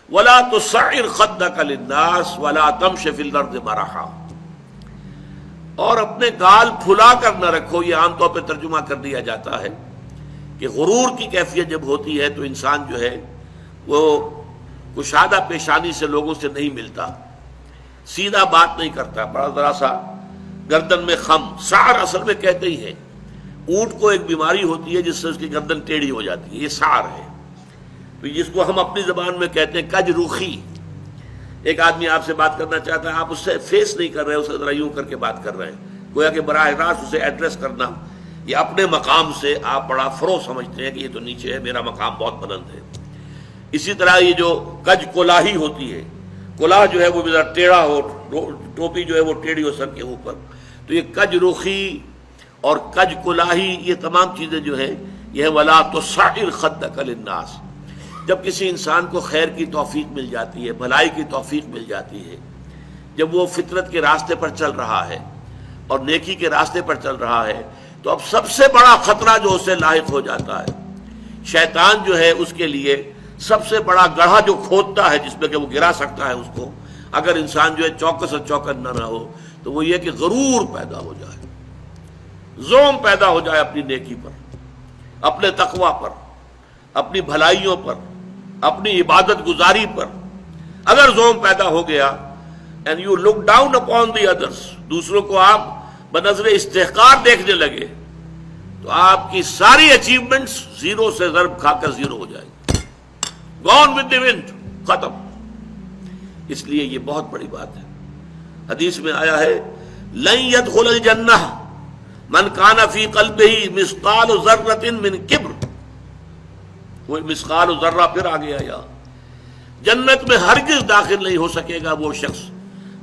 ولا تصعر خدك للناس ولا تمش في الارض مرحا، اور اپنے گال پھلا کر نہ رکھو. یہ عام طور پہ ترجمہ کر دیا جاتا ہے کہ غرور کی کیفیت جب ہوتی ہے تو انسان جو ہے وہ کشادہ پیشانی سے لوگوں سے نہیں ملتا، سیدھا بات نہیں کرتا، بڑا ذرا سا گردن میں خم. سعر اصل میں کہتے ہی ہیں، اونٹ کو ایک بیماری ہوتی ہے جس سے اس کی گردن ٹیڑھی ہو جاتی ہے، یہ سعر ہے. تو جس کو ہم اپنی زبان میں کہتے ہیں کج روخی. ایک آدمی آپ سے بات کرنا چاہتا ہے، آپ اس سے فیس نہیں کر رہے، اسے ذرا یوں کر کے بات کر رہے ہیں، گویا کہ براہ راست اسے ایڈریس کرنا، یہ اپنے مقام سے آپ بڑا فرو سمجھتے ہیں کہ یہ تو نیچے ہے، میرا مقام بہت بلند ہے. اسی طرح یہ جو کج کولاہی ہوتی ہے، کولاہ جو ہے وہ ذرا ٹیڑھا ہو، ٹوپی جو ہے وہ ٹیڑھی ہو سر کے اوپر، تو یہ کج روخی اور کج کولاہی یہ تمام چیزیں جو ہیں یہ ولا تصعر خدک للناس. جب کسی انسان کو خیر کی توفیق مل جاتی ہے، بھلائی کی توفیق مل جاتی ہے، جب وہ فطرت کے راستے پر چل رہا ہے اور نیکی کے راستے پر چل رہا ہے، تو اب سب سے بڑا خطرہ جو اسے لاحق ہو جاتا ہے، شیطان جو ہے اس کے لیے سب سے بڑا گڑھا جو کھودتا ہے جس میں کہ وہ گرا سکتا ہے اس کو، اگر انسان جو ہے چوکس اور چوکن نہ ہو، تو وہ یہ کہ غرور پیدا ہو جائے، زوم پیدا ہو جائے اپنی نیکی پر، اپنے تقوی پر، اپنی بھلائیوں پر، اپنی عبادت گزاری پر. اگر زوم پیدا ہو گیا and you look down upon the others، دوسروں کو آپ بنظر استحقار دیکھنے لگے، تو آپ کی ساری اچیومنٹس زیرو سے ضرب کھا کر زیرو ہو جائے گی، gone with the wind، ختم. اس لیے یہ بہت بڑی بات ہے. حدیث میں آیا ہے لن يدخل الجنہ من کان فی قلبہ مثقال ذرۃ من کبر. وہ مثقال ذرہ پھر آ گیا، یا جنت میں ہرگز داخل نہیں ہو سکے گا وہ شخص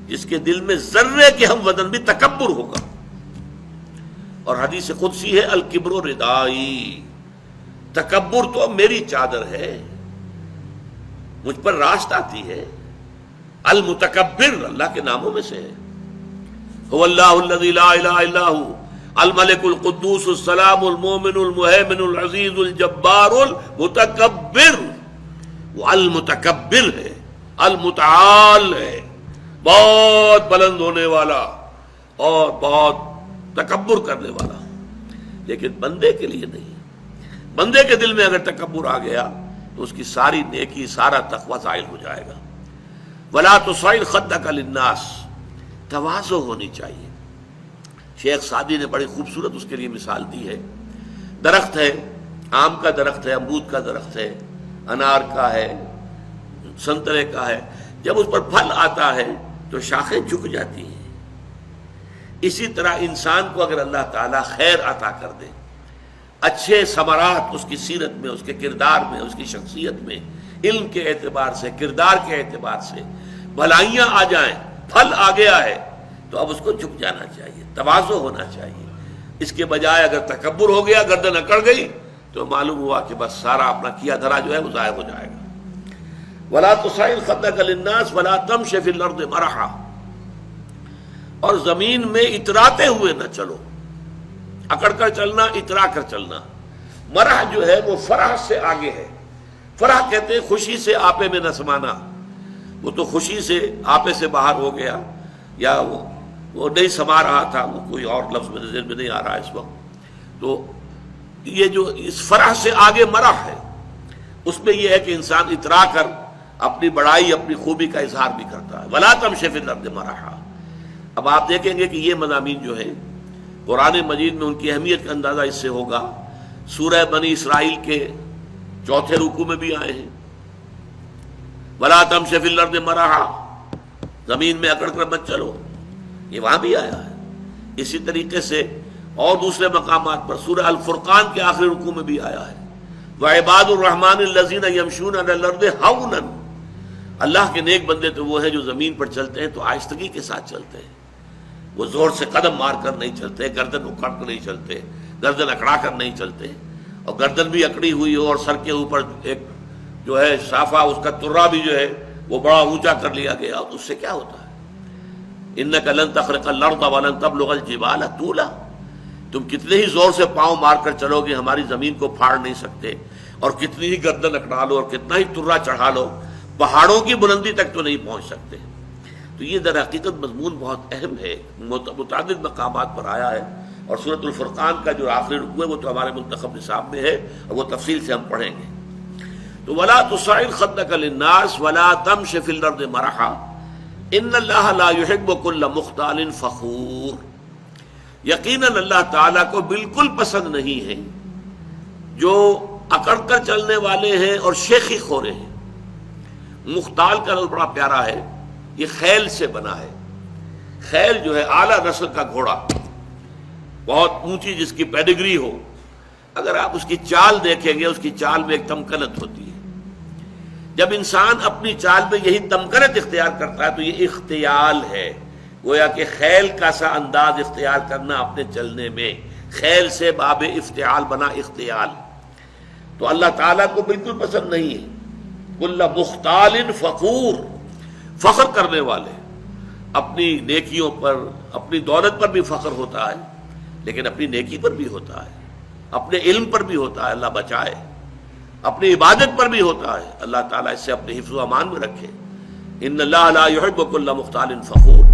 جس کے دل میں ذرے کے ہم وزن بھی تکبر ہوگا. اور حدیث قدسی ہے الکبر ردائی، تکبر تو میری چادر ہے، مجھ پر راست آتی ہے. المتکبر اللہ کے ناموں میں سے ہے. هو اللہ الذی لا الہ الا هو الملک القدوس السلام المومن المہیمن العزیز الجبار المتکبر. وہ المتکبر ہے، المتعال ہے، بہت بلند ہونے والا اور بہت تکبر کرنے والا. لیکن بندے کے لیے نہیں. بندے کے دل میں اگر تکبر آ گیا تو اس کی ساری نیکی، سارا تقوی زائل ہو جائے گا. ولا تصعر خدک للناس، تواضع ہونی چاہیے. شیخ سعدی نے بڑی خوبصورت اس کے لیے مثال دی ہے. درخت ہے، آم کا درخت ہے، امرود کا درخت ہے، انار کا ہے، سنترے کا ہے. جب اس پر پھل آتا ہے تو شاخیں جھک جاتی ہیں. اسی طرح انسان کو اگر اللہ تعالیٰ خیر عطا کر دے، اچھے ثمرات اس کی سیرت میں، اس کے کردار میں، اس کی شخصیت میں، علم کے اعتبار سے، کردار کے اعتبار سے بھلائیاں آ جائیں، پھل آ گیا ہے، تو اب اس کو جھک جانا چاہیے، تواضع ہونا چاہیے. اس کے بجائے اگر تکبر ہو گیا، گردن اکڑ گئی، تو معلوم ہوا کہ بس سارا اپنا کیا دھرا جو ہے وہ ضائع ہو جائے گا. ولا تصعر خدک للناس ولا تمش فی الارض مرحا، اور زمین میں اتراتے ہوئے نہ چلو. اکڑ کر چلنا، اترا کر چلنا. مرح جو ہے وہ فرح سے آگے ہے. فرح کہتے ہیں خوشی سے آپے میں نہ سمانا. وہ تو خوشی سے آپے سے باہر ہو گیا، یا وہ نہیں سما رہا تھا، وہ کوئی اور لفظ میرے ذہن میں نہیں آ رہا اس وقت. تو یہ جو اس فرح سے آگے مرح ہے، اس میں یہ ہے کہ انسان اترا کر اپنی بڑائی، اپنی خوبی کا اظہار بھی کرتا ہے. ولا تمش فی الارض مرحا. اب آپ دیکھیں گے کہ یہ مضامین جو ہیں قرآن مجید میں ان کی اہمیت کا اندازہ اس سے ہوگا. سورہ بنی اسرائیل کے 4 رکوع میں بھی آئے ہیں، ولا تمش فی الارض مرحا، زمین میں اکڑ کر مت چلو، یہ وہاں بھی آیا ہے. اسی طریقے سے اور دوسرے مقامات پر سورہ الفرقان کے آخری رکوع میں بھی آیا ہے، وعباد الرحمن الذین یمشون علی الارض ہونا. اللہ کے نیک بندے تو وہ ہیں جو زمین پر چلتے ہیں تو آہستگی کے ساتھ چلتے ہیں. وہ زور سے قدم مار کر نہیں چلتے، گردن اکڑ کر نہیں چلتے، گردن اکڑا کر نہیں چلتے. اور گردن بھی اکڑی ہوئی ہو اور سر کے اوپر ایک جو ہے صافہ، اس کا ترا بھی جو ہے وہ بڑا اونچا کر لیا گیا، تو اس سے کیا ہوتا ہے؟ انک لن تخرق الارض ولن تبلغ الجبال طولا. تم کتنے ہی زور سے پاؤں مار کر چلو گے، ہماری زمین کو پھاڑ نہیں سکتے. اور کتنی ہی گردن اکڑا لو اور کتنا ہی ترا چڑھا لو، پہاڑوں کی بلندی تک تو نہیں پہنچ سکتے. تو یہ در حقیقت مضمون بہت اہم ہے، متعدد مقامات پر آیا ہے، اور سورۃ الفرقان کا جو آخری رکوع ہے وہ تو ہمارے منتخب نصاب میں ہے اور وہ تفصیل سے ہم پڑھیں گے. تو ولا تصعر خدک للناس ولا تمش فی الارض مرحا ان اللہ لا يحب كل مختال فخور. یقیناً اللہ تعالیٰ کو بالکل پسند نہیں ہے جو اکڑ کر چلنے والے ہیں اور شیخی خورے ہیں. مختال کا لفظ بڑا پیارا ہے، یہ خیل سے بنا ہے. خیل جو ہے اعلیٰ نسل کا گھوڑا، بہت اونچی جس کی پیڈگری ہو، اگر آپ اس کی چال دیکھیں گے اس کی چال میں ایک تمکنت ہوتی ہے. جب انسان اپنی چال میں یہی تمکنت اختیار کرتا ہے تو یہ اختیال ہے، گویا کہ خیل کا سا انداز اختیار کرنا اپنے چلنے میں. خیل سے باب افتعال بنا اختیال. تو اللہ تعالیٰ کو بالکل پسند نہیں ہے کل مختال فخور، فخر کرنے والے. اپنی نیکیوں پر، اپنی دولت پر بھی فخر ہوتا ہے، لیکن اپنی نیکی پر بھی ہوتا ہے، اپنے علم پر بھی ہوتا ہے، اللہ بچائے. اپنی عبادت پر بھی ہوتا ہے، اللہ تعالیٰ اس سے اپنے حفظ و امان میں رکھے. ان اللہ لا يحب كل مختال فخور.